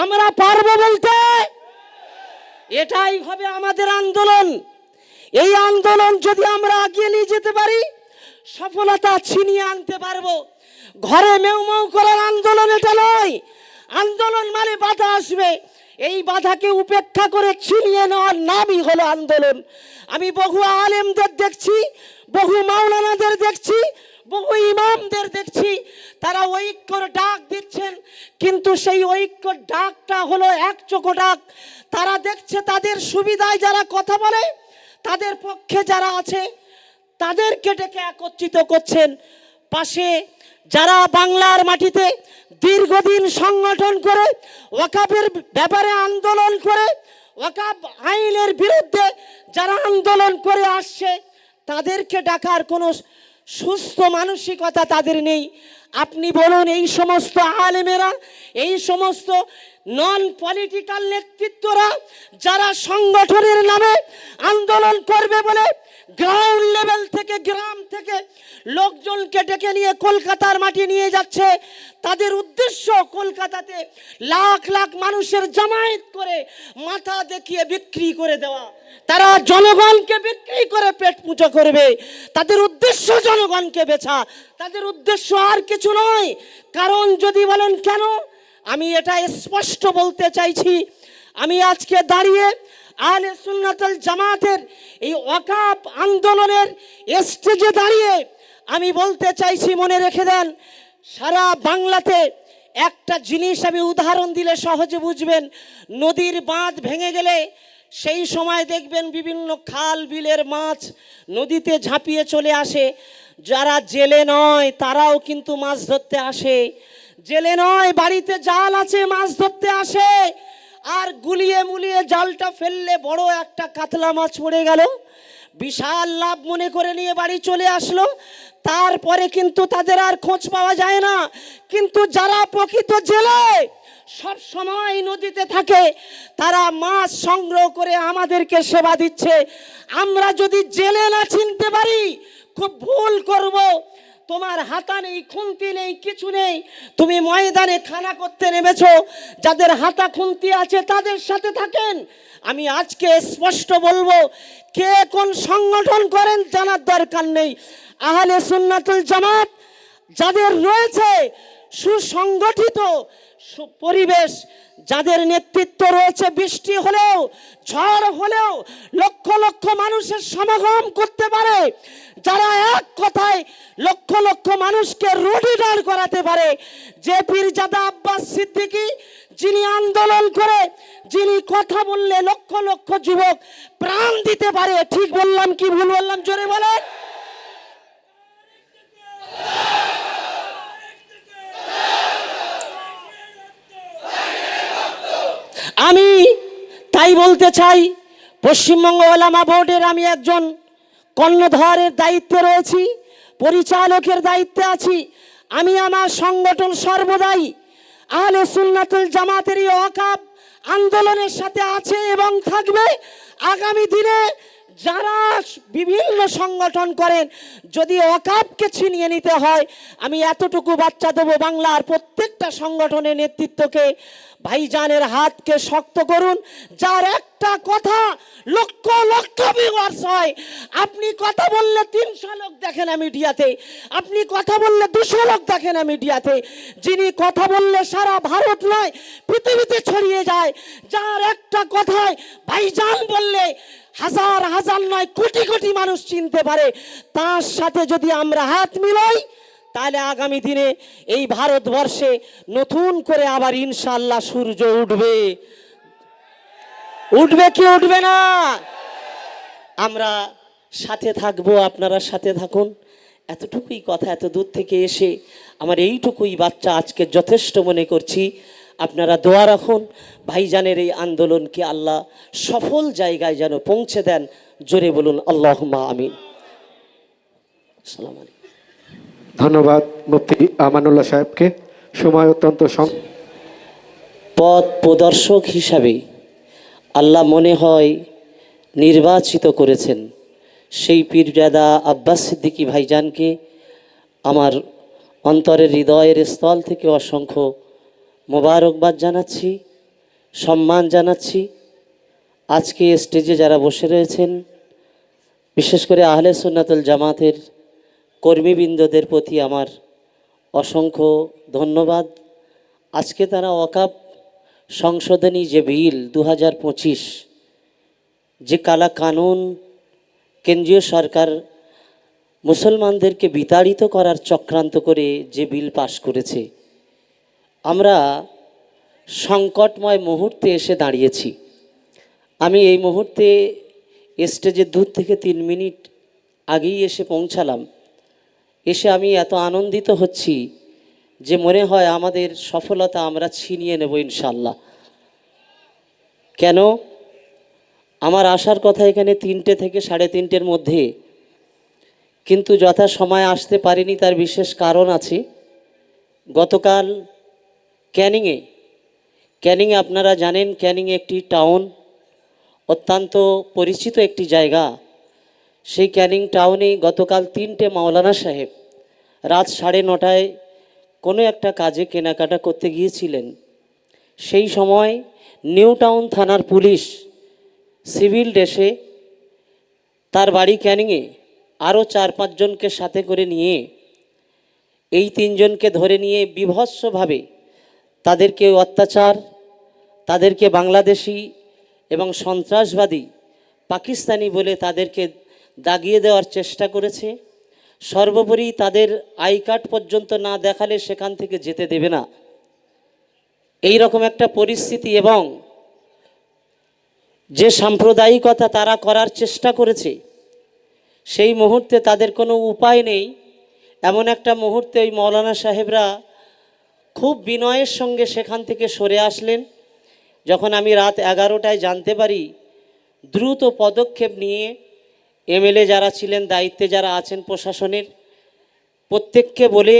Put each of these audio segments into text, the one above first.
আমরা পারবো বলতে? এটাই হবে আমাদের আন্দোলন। এই আন্দোলন যদি আমরা এগিয়ে নিয়ে যেতে পারি, সফলতা ছিনিয়ে আনতে পারবো। ঘরে মেউ মেউ করার আন্দোলন এটা নয়। আন্দোলন মানে বাধা আসবে, এই বাধাকে উপেক্ষা করে ছিনিয়ে নেওয়ার নামই হলো আন্দোলন। আমি বহু আলেমদের দেখছি, বহু মাওলানাদের দেখছি, বহু ইমামদের দেখছি, তারা ঐক্যর ডাক দিচ্ছেন, কিন্তু সেই ঐক্যর ডাকটা হলো একচোখো ডাক। তারা দেখছে তাদের সুবিধায় যারা কথা বলে, তাদের পক্ষে যারা আছে তাদেরকে ডেকে একত্রিত করছেন। পাশে যারা বাংলার মাটিতে দীর্ঘদিন সংগঠন করে ওয়াকাফের ব্যাপারে আন্দোলন করে, ওয়াকাফ আইনের বিরুদ্ধে যারা আন্দোলন করে আসছে, তাদেরকে ডাকার কোনো সুস্থ মানসিকতা তাদের নেই। আপনি বলুন, এই সমস্ত আলেমেরা, এই সমস্ত নন পলিটিক্যাল নেতৃত্বরা যারা সংগঠনের নামে আন্দোলন করবে বলে গ্রাউন্ড লেভেল থেকে, গ্রাম থেকে লোকজনকে ডেকে নিয়ে কলকাতার মাটি নিয়ে যাচ্ছে, তাদের উদ্দেশ্য কলকাতাতে লাখ লাখ মানুষের জামায়াত করে মাথা দেখিয়ে বিক্রি করে দেওয়া। তারা জনগণকে বিক্রি করে পেট পুজো করবে। তাদের উদ্দেশ্য জনগণকে বেচা, তাদের উদ্দেশ্য আর কিছু নয়। কারণ যদি বলেন কেন, আমি এটা স্পষ্ট বলতে চাইছি। আমি আজকে দাঁড়িয়ে আহলে সুন্নাত ওয়াল জামাতের এই ওয়াকাফ আন্দোলনের স্টেজে দাঁড়িয়ে আমি বলতে চাইছি, মনে রেখে দেন, সারা বাংলাতে একটা জিনিস আমি উদাহরণ দিলে সহজে বুঝবেন। নদীর বাঁধ ভেঙে গেলে সেই সময় দেখবেন বিভিন্ন খাল বিলের মাছ নদীতে ঝাঁপিয়ে চলে আসে। যারা জেলে নয় তারাও কিন্তু মাছ ধরতে আসে। জেলে নয়, বাড়িতে জাল আছে, মাছ ধরতে আসে। আর গুলিয়ে মুলিয়ে জালটা ফেললে বড় একটা কাতলা মাছ পড়ে গেল, বিশাল লাভ মনে করে নিয়ে বাড়ি চলে আসলো। তারপরে কিন্তু তাদের আর খোঁজ পাওয়া যায় না। কিন্তু যারা প্রকৃত জেলে সব সময় নদীতে থাকে, তারা মাছ সংগ্রহ করে আমাদেরকে সেবা দিচ্ছে। আমরা যদি জেলে না চিনতে পারি, খুব ভুল করব। তোমার হাতা নেই, খুন্তি নেই, কিছু নেই, তুমি ময়দানে খানা করতে নেমেছো, যাদের হাতা খুন্তি আছে তাদের সাথে থাকেন। আমি আজকে স্পষ্ট বলবো, কে কোন সংগঠন করেন জানার দরকার নেই। আহলে সুন্নাত ওয়াল জামাত যাদের রয়েছে সুসংগঠিত পরিবেশ, যাদের নেতৃত্ব রয়েছে, বৃষ্টি হলেও ঝড় হলেও লক্ষ লক্ষ মানুষের সমাগম করতে পারে, যারা এক কথায় লক্ষ লক্ষ মানুষকে রুটি দাঁড় করাতে পারে। যে পীরজাদা আব্বাস সিদ্দিকী, যিনি আন্দোলন করে, যিনি কথা বললে লক্ষ লক্ষ যুবক প্রাণ দিতে পারে। ঠিক বললাম কি ভুল বললাম? জোরে বলেন। আমি তাই বলতে চাই, পশ্চিমবঙ্গ ওলামা বোর্ডের আমি একজন কর্ণধারের দায়িত্বে রয়েছি, পরিচালকের দায়িত্বে আছি। আমি আমার সংগঠন সর্বদাই আহলে সুন্নাত ওয়াল জামাতের এই ওয়াকাফ আন্দোলনের সাথে আছে এবং থাকবে। আগামী দিনে যারা বিভিন্ন সংগঠন করেন, যদি ওয়াকাফকে ছিনিয়ে নিতে হয়, আমি এতটুকু বার্তা দেবো, বাংলার প্রত্যেকটা সংগঠনের নেতৃত্বকে, ভাইজানের হাতকে শক্ত করুন। যার একটা কথা লক্ষ লক্ষ ভিউয়ার্স হয়। আপনি কথা বললে 300 লোক দেখে না মিডিয়াতে, আপনি কথা বললে 200 লোক দেখে না মিডিয়াতে, যিনি কথা বললে সারা ভারত নয় পৃথিবীতে ছড়িয়ে যায়, যার একটা কথায় ভাইজান বললে হাজার হাজার নয় কোটি কোটি মানুষ চিনতে পারে, তার সাথে যদি আমরা হাত মিলাই, তাহলে আগামী দিনে এই ভারতবর্ষে নতুন করে আবার ইনশাআল্লাহ সূর্য উঠবে। উঠবে কি উঠবে না? আমরা সাথে থাকবো, আপনারা সাথে থাকুন। এতটুকুই কথা, এত দূর থেকে এসে আমার এইটুকুই বাচ্চা আজকে যথেষ্ট মনে করছি। আপনারা দোয়া রাখুন, ভাইজানের এই আন্দোলনকে আল্লাহ সফল জায়গায় যেন পৌঁছে দেন। জোরে বলুন আল্লাহুম্মা আমিন। আসসালামু আলাইকুম। ধন্যবাদ মুফতি আমানুল্লাহ সাহেবকে। সময় অত্যন্ত পথ প্রদর্শক হিসাবে আল্লাহ মনে হয় নির্বাচিত করেছেন সেই পীরজাদা আব্বাস সিদ্দিকী ভাইজানকে। আমার অন্তরের হৃদয়ের স্থল থেকে অসংখ্য মোবারকবাদ জানাচ্ছি। সম্মান জানাচ্ছি। আজকে স্টেজে যারা বসে রয়েছেন, বিশেষ করে আহলে সুন্নাতুল জামাতের কর্মীবৃন্দদের প্রতি আমার অসংখ্য ধন্যবাদ। আজকে তারা ওয়াকফ সংশোধনী যে বিল 2025, যে কালা কানুন কেন্দ্রীয় সরকার মুসলমানদেরকে বিতাড়িত করার চক্রান্ত করে যে বিল পাশ করেছে, আমরা সংকটময় মুহূর্তে এসে দাঁড়িয়েছি। আমি এই মুহূর্তে স্টেজে 2 থেকে 3 মিনিট আগেই এসে পৌঁছালাম। এসে আমি এত আনন্দিত হচ্ছি যে মনে হয় আমাদের সফলতা আমরা ছিনিয়ে নেব ইনশাল্লাহ। কেন? আমার আসার কথা এখানে 3টে থেকে 3:30-এর মধ্যে, কিন্তু যথা সময় আসতে পারিনি, তার বিশেষ কারণ আছে। গতকাল ক্যানিংয়ে আপনারা জানেন, ক্যানিং একটি টাউন, অত্যন্ত পরিচিত একটি জায়গা। সেই ক্যানিং টাউনে গতকাল 3টে মাওলানা সাহেব রাত 9:30টায় কোনো একটা কাজে কেনাকাটা করতে গিয়েছিলেন। সেই সময় নিউ টাউন থানার পুলিশ সিভিল ড্রেসে, তার বাড়ি ক্যানিংয়ে, আরও 4-5 জনকে সাথে করে নিয়ে এই 3 জনকে ধরে নিয়ে বীভৎসভাবে তাদেরকে অত্যাচার, তাদেরকে বাংলাদেশি এবং সন্ত্রাসবাদী পাকিস্তানি বলে তাদেরকে দাগিয়ে দেওয়ার চেষ্টা করেছে। সর্বোপরি তাদের আই কার্ড পর্যন্ত না দেখালে সেখান থেকে যেতে দেবে না, এই রকম একটা পরিস্থিতি। এবং যে সাম্প্রদায়িকতা তারা করার চেষ্টা করেছে, সেই মুহূর্তে তাদের কোনো উপায় নেই। এমন একটা মুহূর্তে ওই মৌলানা সাহেবরা খুব বিনয়ের সঙ্গে সেখান থেকে সরে আসলেন। যখন আমি রাত 11টায় জানতে পারি, দ্রুত পদক্ষেপ নিয়ে এমএলএ যারা ছিলেন, দায়িত্বে যারা আছেন প্রশাসনের, প্রত্যেককে বলে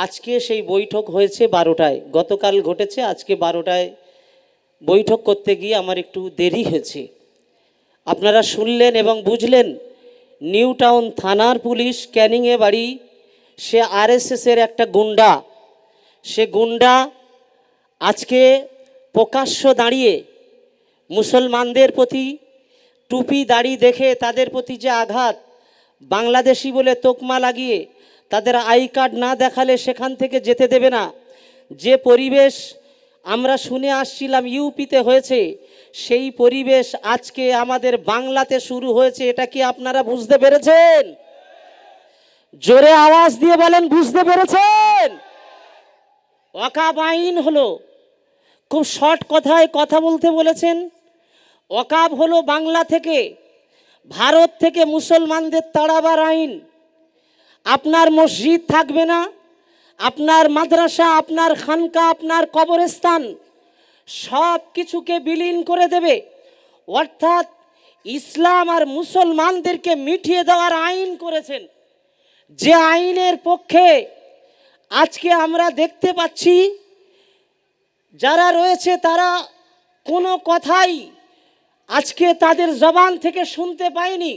আজকে সেই বৈঠক হয়েছে 12টায়। গতকাল ঘটেছে, আজকে 12টায় বৈঠক করতে গিয়ে আমার একটু দেরি হয়েছে। আপনারা শুনলেন এবং বুঝলেন, নিউ টাউন থানার পুলিশ, ক্যানিংয়ে বাড়ি, সে আরএসএসের একটা গুন্ডা। সে গুন্ডা আজকে প্রকাশ্য দাঁড়িয়ে মুসলমানদের প্রতি টুপি দাড়ি দেখে তাদের প্রতি যে আঘাত, বাংলাদেশি বলে তোকমা লাগিয়ে তাদের আই কার্ড না দেখালে সেখান থেকে যেতে দেবে না, যে পরিবেশ আমরা শুনে আসছিলাম ইউপিতে হয়েছে, সেই পরিবেশ আজকে আমাদের বাংলাতে শুরু হয়েছে। এটা কি আপনারা বুঝতে পেরেছেন? জোরে আওয়াজ দিয়ে বলেন, বুঝতে পেরেছেন? ওয়াকফ আইন হলো, খুব শর্ট কথায় কথা বলতে বলেছেন, ওয়াকফ হলো বাংলা থেকে, ভারত থেকে মুসলমানদের তাড়াবার আইন। আপনার মসজিদ থাকবে না, আপনার মাদ্রাসা, আপনার খানকা, আপনার কবরস্থান, সব কিছুকে বিলীন করে দেবে। অর্থাৎ ইসলাম আর মুসলমানদেরকে মিটিয়ে দেওয়ার আইন করেছেন। যে আইনের পক্ষে আজকে আমরা দেখতে পাচ্ছি যারা রয়েছে, তারা কোনো কথাই আজকে তাদের জবান থেকে শুনতে পায়নি।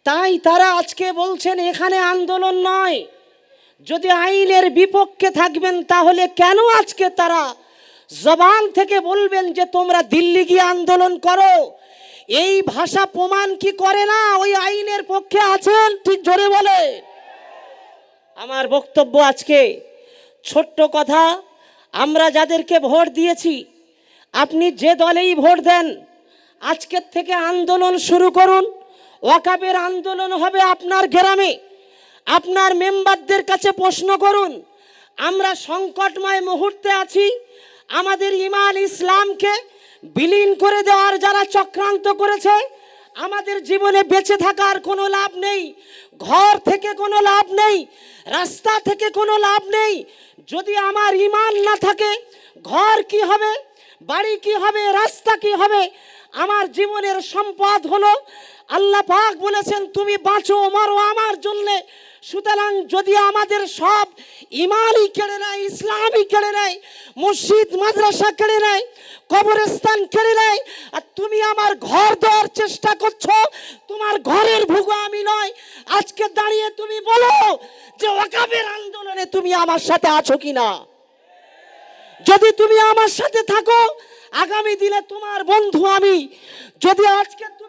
তাই তারা আজকে বলছেন এখানে আন্দোলন নয়। যদি আইনের বিপক্ষে থাকবেন তাহলে কেন আজকে তারা জবান থেকে বলবেন যে তোমরা দিল্লি গিয়ে আন্দোলন করো? এই ভাষা প্রমাণ কি করে না ওই আইনের পক্ষে আছেন? ঠিক জোরে বলে। আমার বক্তব্য আজকে ছোট্ট কথা, আমরা যাদেরকে ভোট দিয়েছি, আপনি যে দলেই ভোট দেন, আজকের থেকে আন্দোলন শুরু করুন। ওয়াকফের আন্দোলন হবে আপনার গ্রামে, আপনার মেম্বারদের কাছে প্রশ্ন করুন। আমরা সংকটময় মুহূর্তে আছি, আমাদের ঈমান ইসলামকে বিলীন করে দেওয়ার যারা চক্রান্ত করেছে, আমাদের জীবনে বেঁচে থাকার কোনো লাভ নেই, ঘর থেকে কোনো লাভ নেই, রাস্তা থেকে কোনো লাভ নেই। যদি আমার ঈমান না থাকে, ঘর কি হবে, বাড়ি কি হবে, রাস্তা কি হবে? আমার জীবনের সম্পদ হলো, আল্লাহ পাক বলেছেন তুমি বাঁচো মরো আমার জন্যে। সুতরাং যদি আমাদের সব ঈমানই কেড়ে নেয়, ইসলামই কেড়ে নেয়, মসজিদ মাদ্রাসা কেড়ে নেয়, কবরস্থান কেড়ে নেয়, আর তুমি আমার ঘর দেওয়ার চেষ্টা করছো, তোমার ঘরের ভুগো আমি নয়। আজকে দাঁড়িয়ে তুমি বলো যে ওয়াকফের আন্দোলনে তুমি আমার সাথে আছো কিনা। যদি তুমি আমার সাথে থাকো, আগামী দিনে তোমার বন্ধু আমি। যদি আজকে